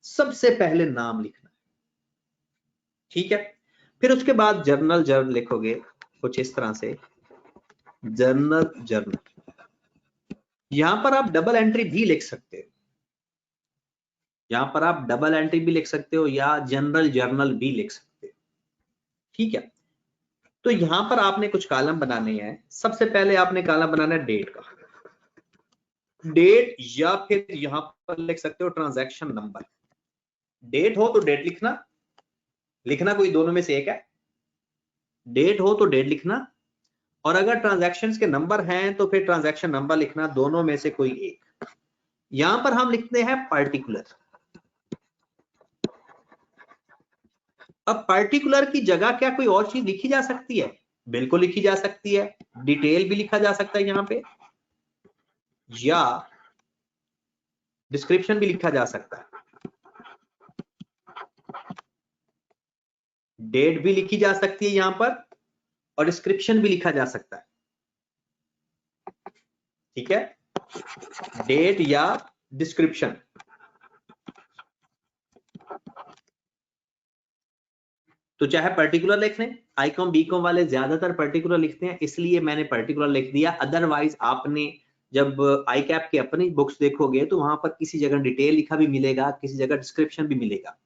S2: सबसे पहले नाम लिखना है. ठीक है, फिर उसके बाद जर्नल लिखोगे कुछ इस तरह से, जर्नल. यहां पर आप डबल एंट्री भी लिख सकते हो, यहां पर आप डबल एंट्री भी लिख सकते हो या जर्नल भी लिख सकते हो. ठीक है, तो यहां पर आपने कुछ कॉलम बनाने हैं. सबसे पहले आपने कॉलम बनाना है डेट का, डेट, या फिर यहां पर लिख सकते हो ट्रांजैक्शन नंबर. डेट हो तो डेट लिखना कोई दोनों में से एक है. डेट हो तो डेट लिखना, और अगर ट्रांजैक्शंस के नंबर हैं तो फिर ट्रांजैक्शन नंबर लिखना, दोनों में से कोई एक. यहां पर हम लिखते हैं पार्टिकुलर. अब पार्टिकुलर की जगह क्या कोई और चीज लिखी जा सकती है? बिल्कुल लिखी जा सकती है. डिटेल भी लिखा जा सकता है यहां पे, या डिस्क्रिप्शन भी लिखा जा सकता है. डेट भी लिखी जा सकती है यहां पर, और डिस्क्रिप्शन भी लिखा जा सकता है. ठीक है, डेट या डिस्क्रिप्शन. तो चाहे पर्टिकुलर लिख लें, आईकॉम बीकॉम वाले ज्यादातर पर्टिकुलर लिखते हैं, इसलिए मैंने पर्टिकुलर लिख दिया. अदरवाइज आपने जब आई कैप की अपनी बुक्स देखोगे तो वहां पर किसी जगह डिटेल लिखा भी मिलेगा, किसी जगह डिस्क्रिप्शन भी मिलेगा.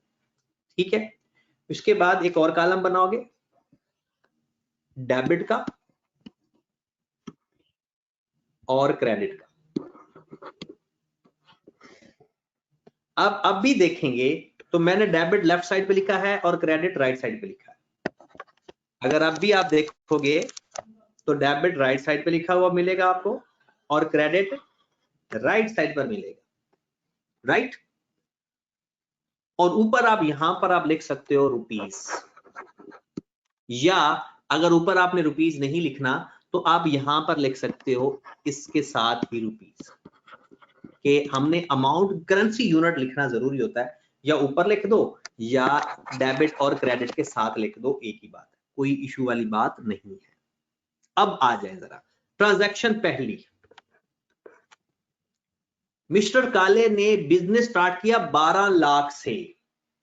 S2: ठीक है, उसके बाद एक और कॉलम बनाओगे डेबिट का और क्रेडिट का. अब भी देखेंगे तो मैंने डेबिट लेफ्ट साइड पे लिखा है और क्रेडिट राइट साइड पे लिखा है. अगर अब भी आप देखोगे तो डेबिट राइट साइड पे लिखा हुआ मिलेगा आपको और क्रेडिट राइट साइड पर मिलेगा, राइट। और ऊपर आप यहां पर आप लिख सकते हो रुपीस, या अगर ऊपर आपने रुपीस नहीं लिखना तो आप यहां पर लिख सकते हो इसके साथ ही रुपीस, कि हमने अमाउंट करेंसी यूनिट लिखना जरूरी होता है, या ऊपर लिख दो या डेबिट और क्रेडिट के साथ लिख दो, एक ही बात है, कोई इशू वाली बात नहीं है। अब आ जाए जरा ट्रांजैक्शन पहली। मिस्टर काले ने बिजनेस स्टार्ट किया 12 लाख से।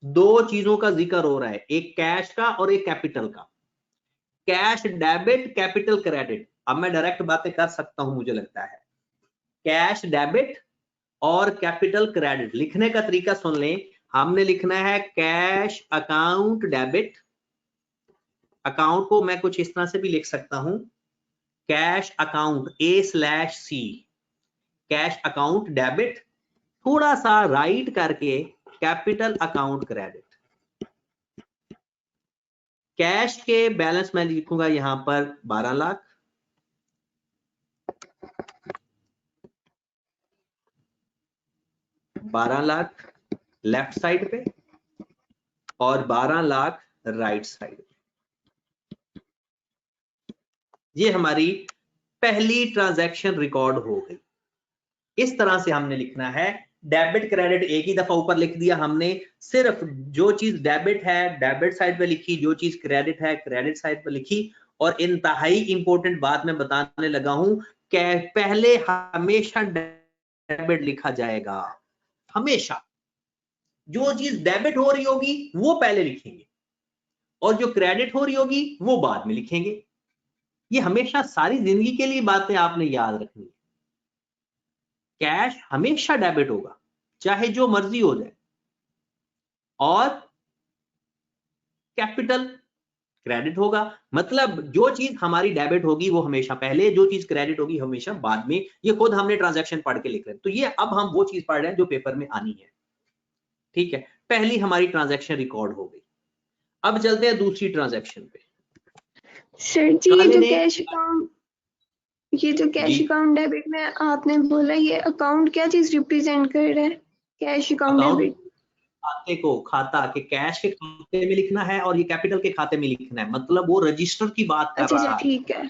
S2: दो चीजों का जिक्र हो रहा है, एक कैश का और एक कैपिटल का। Cash debit, capital credit. अब मैं डायरेक्ट बातें कर सकता हूं, मुझे लगता है कैश डेबिट और कैपिटल क्रेडिट। लिखने का तरीका सुन लें, हमने लिखना है कैश अकाउंट डेबिट। अकाउंट को मैं कुछ इस तरह से भी लिख सकता हूं, cash account A/C, cash account debit, थोड़ा सा राइट करके कैपिटल अकाउंट क्रेडिट। कैश के बैलेंस मैं लिखूंगा यहां पर 12 लाख, 12 लाख लेफ्ट साइड पे और 12 लाख राइट साइड पे। ये हमारी पहली ट्रांजैक्शन रिकॉर्ड हो गई। इस तरह से हमने लिखना है। डेबिट क्रेडिट एक ही दफा ऊपर लिख दिया हमने, सिर्फ जो चीज डेबिट है डेबिट साइड पे लिखी, जो चीज क्रेडिट है क्रेडिट साइड पे लिखी। और इंतहाई इंपॉर्टेंट बात मैं बताने लगा हूं कि पहले हमेशा डेबिट लिखा जाएगा, हमेशा। जो चीज डेबिट हो रही होगी वो पहले लिखेंगे और जो क्रेडिट हो रही होगी वो बाद में लिखेंगे। ये हमेशा सारी जिंदगी के लिए बातें आपने याद रखनी है। कैश हमेशा डेबिट होगा चाहे जो मर्जी हो जाए, और कैपिटल क्रेडिट होगा। मतलब जो चीज हमारी डेबिट होगी वो हमेशा पहले, जो चीज क्रेडिट होगी हमेशा बाद में। ये खुद हमने ट्रांजैक्शन पढ़ के लिख रहे हैं, तो ये अब हम वो चीज पढ़ रहे हैं जो पेपर में आनी है, ठीक है। पहली हमारी ट्रांजैक्शन रिकॉर्ड हो गई। अब चलते हैं दूसरी ट्रांजैक्शन पे।
S5: सर जी ये जो कैश अकाउंट, ये जो कैश अकाउंट डेबिट में आपने बोला, ये अकाउंट क्या चीज रिप्रेजेंट कर रहा है? कैश अकाउंट डेबिट
S2: खाते को, खाता के कैश के खाते में लिखना है और ये कैपिटल के खाते में लिखना है, मतलब वो रजिस्टर की बात कर रहा है।
S5: ठीक है,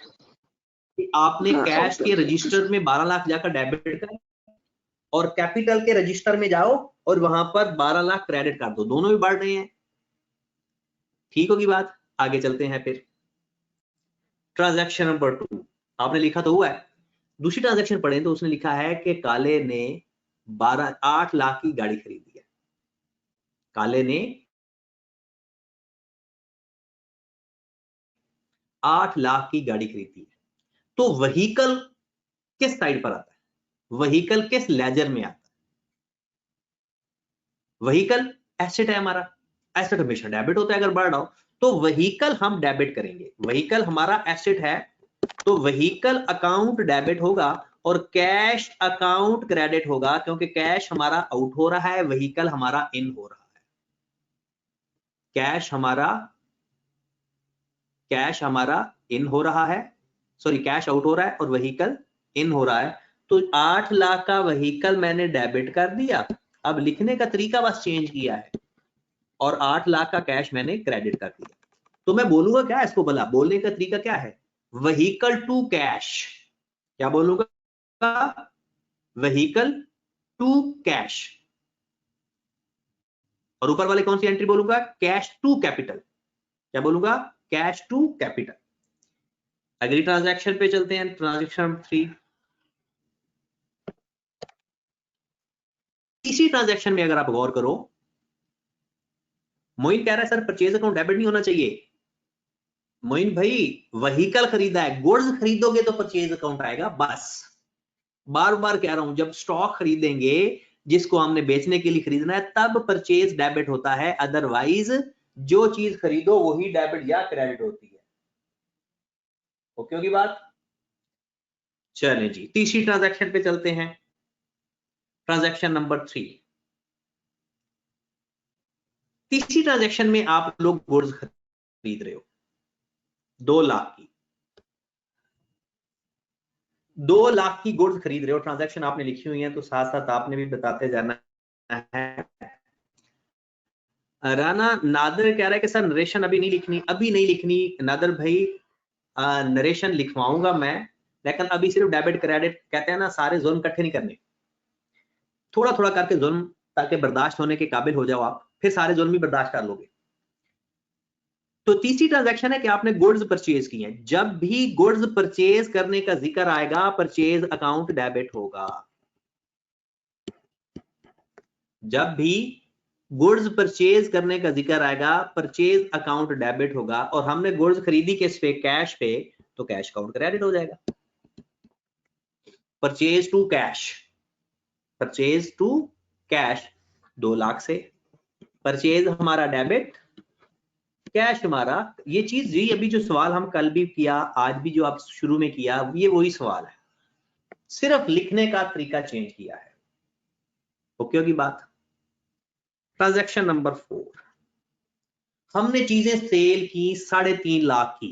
S2: आपने कैश के रजिस्टर में 12 लाख जाकर डेबिट कर और कैपिटल के रजिस्टर में जाओ और वहां पर 12 लाख क्रेडिट कर दो, दोनों भी बढ़ रहे हैं, ठीक होगी बात। आगे चलते हैं फिर ट्रांजैक्शन नंबर 2। आपने लिखा तो हुआ है, दूसरी ट्रांजैक्शन पढ़े तो उसने लिखा है कि काले ने 8 लाख की गाड़ी खरीदी है। काले ने 8 लाख की गाड़ी खरीदी है। तो व्हीकल किस साइड पर आता है? व्हीकल किस लेजर में आता है? व्हीकल एसेट है हमारा, एसेट हमेशा डेबिट होता है अगर बढ़ रहा हो, तो व्हीकल हम डेबिट करेंगे। व्हीकल हमारा एसेट है तो व्हीकल अकाउंट डेबिट होगा और कैश अकाउंट क्रेडिट होगा, क्योंकि कैश हमारा आउट हो रहा है, व्हीकल हमारा इन हो रहा है। कैश हमारा इन हो रहा है, सॉरी कैश आउट हो रहा है और व्हीकल इन हो रहा है। तो 8 लाख का व्हीकल मैंने डेबिट कर दिया, अब लिखने का तरीका बस चेंज किया है, और 8 लाख का कैश मैंने क्रेडिट कर दिया। तो मैं बोलूंगा क्या इसको, भला बोलने का तरीका क्या है? Vehicle to cash. क्या बोलूंगा? Vehicle to cash. और ऊपर वाले कौन सी एंट्री बोलूंगा? Cash to capital. क्या बोलूंगा? Cash to capital. अगली ट्रांजैक्शन पे चलते हैं, ट्रांजैक्शन 3। इसी ट्रांजैक्शन में अगर आप गौर करो, मोइन कह रहा है सर परचेज अकाउंट डेबिट नहीं होना चाहिए। मोइन भाई व्हीकल खरीदा है, गुड्स खरीदोगे तो परचेज अकाउंट आएगा, बस बार बार कह रहा हूं, जब स्टॉक खरीदेंगे जिसको हमने बेचने के लिए खरीदना है तब परचेज डेबिट होता है, अदरवाइज जो चीज खरीदो वही डेबिट या क्रेडिट होती है। ओके होगी बात? चलें जी, तीसरी ट्रांजैक्शन पे चलते हैं, ट्रांजैक्शन नंबर 3। तीसरी ट्रांजैक्शन में आप लोग गुड्स खरीद रहे हो, 2 लाख की, 2 लाख की गुड्स खरीद रहे हो, ट्रांजैक्शन आपने लिखी हुई है तो साथ साथ आपने भी बताते जाना है। राना नादर कह रहा है कि सर नरेशन अभी नहीं लिखनी, अभी नहीं लिखनी नादर भाई, नरेशन लिखवाऊंगा मैं, लेकिन अभी सिर्फ डेबिट क्रेडिट, कहते हैं ना सारे जुल्म इकट्ठे नहीं करने, थोड़ा थोड़ा करके जुल्म, ताकि बर्दाश्त होने के काबिल हो जाओ आप, फिर सारे जुल्म भी बर्दाश्त कर लोगे। तो तीसरी ट्रांजैक्शन है कि आपने गुड्स परचेज की हैं, जब भी गुड्स परचेज करने का जिक्र आएगा परचेज अकाउंट डेबिट होगा। जब भी गुड्स परचेज करने का जिक्र आएगा परचेज अकाउंट डेबिट होगा, और हमने गुड्स खरीदी किस पे, कैश पे, तो कैश अकाउंट क्रेडिट हो जाएगा। Purchase to cash, purchase to cash 2 lakh से, परचेज हमारा डेबिट, कैश हमारा, ये चीज जी अभी जो सवाल हम कल भी किया, आज भी जो आप शुरू में किया, ये वही सवाल है, सिर्फ लिखने का तरीका चेंज किया है। ओके होगी बात। ट्रांजैक्शन नंबर 4, हमने चीजें सेल की 3.5 लाख की,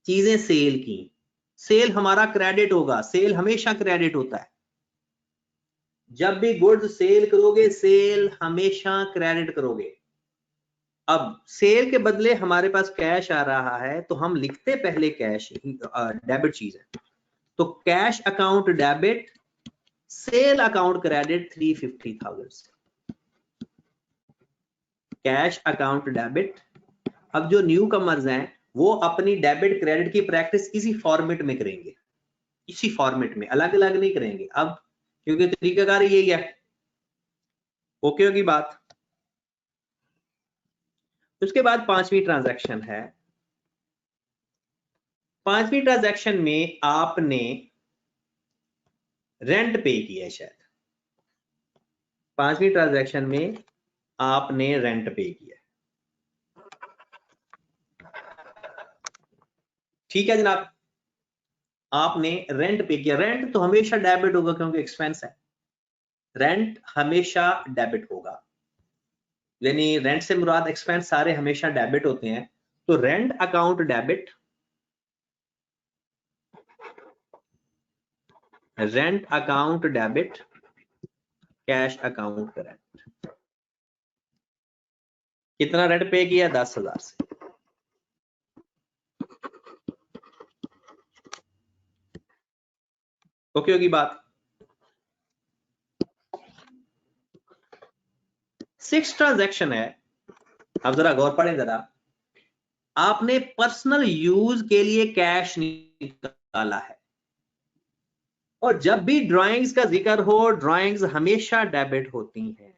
S2: चीजें सेल की, सेल हमारा क्रेडिट होगा, सेल हमेशा क्रेडिट होता है, जब भी गुड्स सेल करोगे सेल हमेशा क्रेडिट करोगे। अब सेल के बदले हमारे पास कैश आ रहा है तो हम लिखते पहले कैश, डेबिट चीज है, तो cash account debit, sale account credit 350,000 से, कैश अकाउंट डेबिट। अब जो न्यू कमर्स हैं वो अपनी डेबिट क्रेडिट की प्रैक्टिस इसी फॉर्मेट में करेंगे, इसी फॉर्मेट में, अलग अलग नहीं करेंगे अब, क्योंकि तरीकाकार यही है। ओके होगी बात। उसके बाद 5वीं ट्रांजैक्शन है, 5वीं ट्रांजैक्शन में आपने रेंट पे किया है, शायद 5वीं ट्रांजैक्शन में आपने रेंट पे किया, ठीक है जनाब, आपने रेंट पे किया। रेंट तो हमेशा डेबिट होगा क्योंकि एक्सपेंस है, रेंट हमेशा डेबिट होगा, यानी रेंट से मुराद एक्सपेंस सारे हमेशा डेबिट होते हैं, तो rent account debit, rent account debit, cash account credit. कितना रेंट पे किया, 10,000 से, ओके होगी बात। 6 ट्रांजैक्शन है, अब जरा गौर पड़े जरा, आपने पर्सनल यूज के लिए कैश निकाला है, और जब भी ड्राइंग्स का जिक्र हो ड्राइंग्स हमेशा डेबिट होती हैं,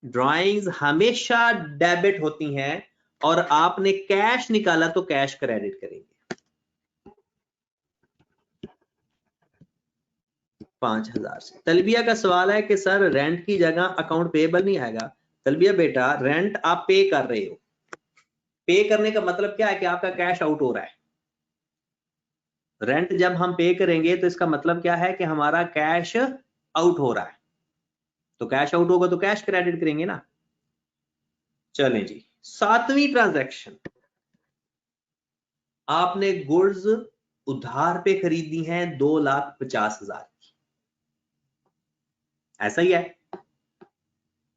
S2: ड्राइंग्स हमेशा डेबिट होती हैं, और आपने कैश निकाला तो कैश क्रेडिट करेंगे। 5,000 से। तलबिया का सवाल है कि सर रेंट की जगह अकाउंट पेएबल नहीं आएगा। तलबिया बेटा, रेंट आप पे कर रहे हो, पे करने का मतलब क्या है कि आपका कैश आउट हो रहा है। रेंट जब हम पे करेंगे तो इसका मतलब क्या है कि हमारा कैश आउट हो रहा है, तो कैश आउट होगा तो कैश क्रेडिट करेंगे ना। चलें जी, 7वीं ट्रांजैक्शन, आपने गुड्स उधार पे खरीदी हैं 2,50,000 की, ऐसा ही है।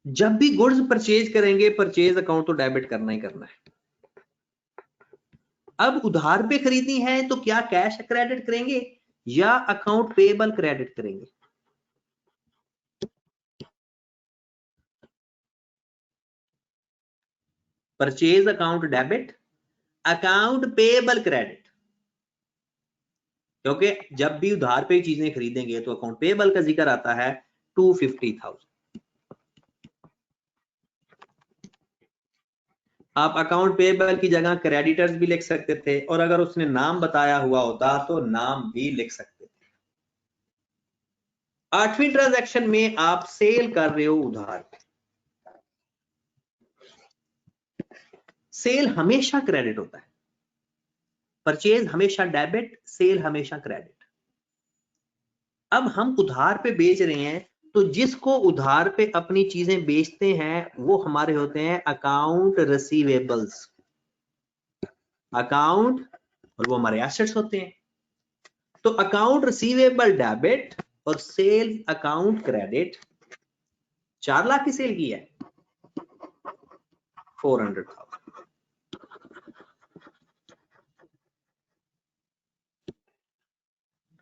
S2: जब भी गुड्स परचेज करेंगे परचेज अकाउंट तो डेबिट करना ही करना है। अब उधार पे खरीदी है तो क्या कैश क्रेडिट करेंगे या अकाउंट पेएबल क्रेडिट करेंगे? Purchase account debit, account payable credit, क्योंकि जब भी उधार पे चीजें खरीदेंगे तो अकाउंट पेएबल का जिक्र आता है 250,000। आप अकाउंट पेएबल की जगह क्रेडिटर्स भी लिख सकते थे, और अगर उसने नाम बताया हुआ होता तो नाम भी लिख सकते थे। 8वीं ट्रांजैक्शन में आप सेल कर रहे हो उधार पे, सेल हमेशा क्रेडिट होता है, परचेज हमेशा डेबिट, सेल हमेशा क्रेडिट। अब हम उधार पे बेच रहे हैं तो जिसको उधार पे अपनी चीजें बेचते हैं वो हमारे होते हैं अकाउंट रिसीवेबल्स। अकाउंट और वो हमारे एसेट्स होते हैं। तो अकाउंट रिसीवेबल डेबिट और सेल्स अकाउंट क्रेडिट 4 लाख की सेल की है, 400,000।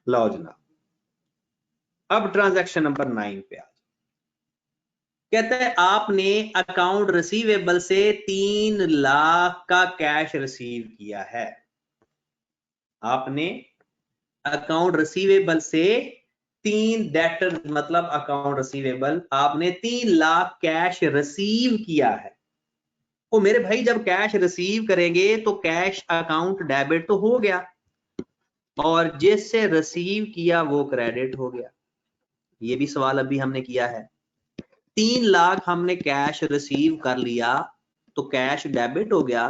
S2: लो जनाब, अब ट्रांजैक्शन नंबर 9 पे आ, कहते हैं आपने अकाउंट रिसीवेबल से 3 लाख का कैश रिसीव किया है। आपने अकाउंट रिसीवेबल से 3 डेटर मतलब अकाउंट रिसीवेबल आपने 3 लाख कैश रिसीव किया है। ओ मेरे भाई, जब कैश रिसीव करेंगे तो कैश अकाउंट डेबिट तो हो गया और जिससे रिसीव किया वो क्रेडिट हो गया। ये भी सवाल अभी हमने किया है। 3 लाख हमने कैश रिसीव कर लिया तो कैश डेबिट हो गया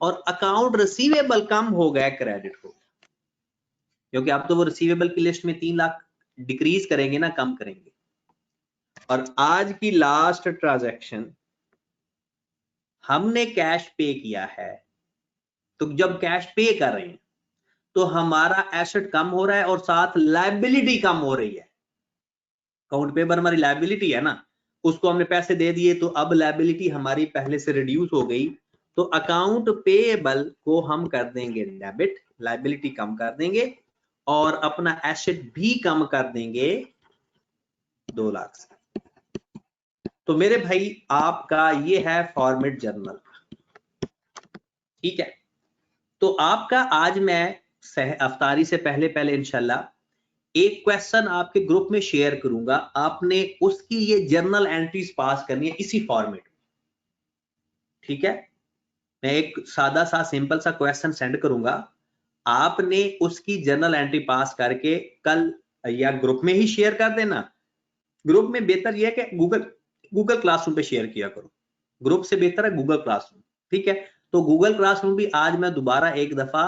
S2: और अकाउंट रिसीवेबल कम हो गया, क्रेडिट हो गया, क्योंकि आप तो वो रिसीवेबल की लिस्ट में 3 लाख डिक्रीज करेंगे ना, कम करेंगे। और आज की लास्ट ट्रांजैक्शन हमने कैश पे किया है, तो जब कैश पे कर रहे हैं तो हमारा एसेट कम हो रहा है और साथ लायबिलिटी कम हो रही है। अकाउंट पेबर हमारी लायबिलिटी है ना, उसको हमने पैसे दे दिए तो अब लायबिलिटी हमारी पहले से रिड्यूस हो गई, तो अकाउंट पेएबल को हम कर देंगे डेबिट, लायबिलिटी कम कर देंगे और अपना एसेट भी कम कर देंगे 2 लाख से। तो मेरे भाई आपका ये है फॉर्मेट जर्नल, ठीक है। तो आपका आज मैं अफ्तारी से पहले इंशाल्लाह एक क्वेश्चन आपके ग्रुप में शेयर करूंगा, आपने उसकी ये जर्नल एंट्रीज पास करनी है इसी फॉर्मेट में, ठीक है। मैं एक सादा सा सिंपल सा क्वेश्चन सेंड करूंगा, आपने उसकी जर्नल एंट्री पास करके कल या ग्रुप में ही शेयर कर देना। ग्रुप में बेहतर यह है कि गूगल क्लासरूम पे शेयर किया करो, ग्रुप से बेहतर है गूगल क्लासरूम, ठीक है। तो गूगल क्लासरूम भी आज मैं दोबारा एक दफा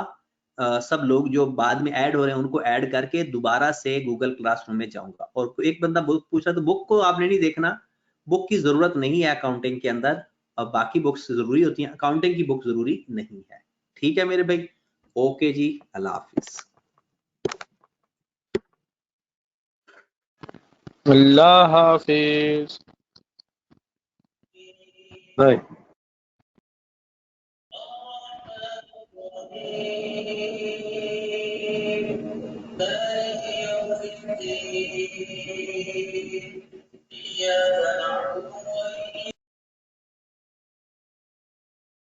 S2: सब लोग जो बाद में ऐड हो रहे हैं उनको ऐड करके दोबारा से गूगल क्लासरूम में जाऊंगा। और एक बंदा बुक पूछा, तो बुक को आपने नहीं देखना, बुक की जरूरत नहीं है अकाउंटिंग के अंदर, और बाकी बुक्स जरूरी होती हैं, अकाउंटिंग की बुक जरूरी नहीं है, ठीक है मेरे भाई। ओके जी, अल्लाह हाफिज।
S3: अल्लाह हाफिज।
S6: Right.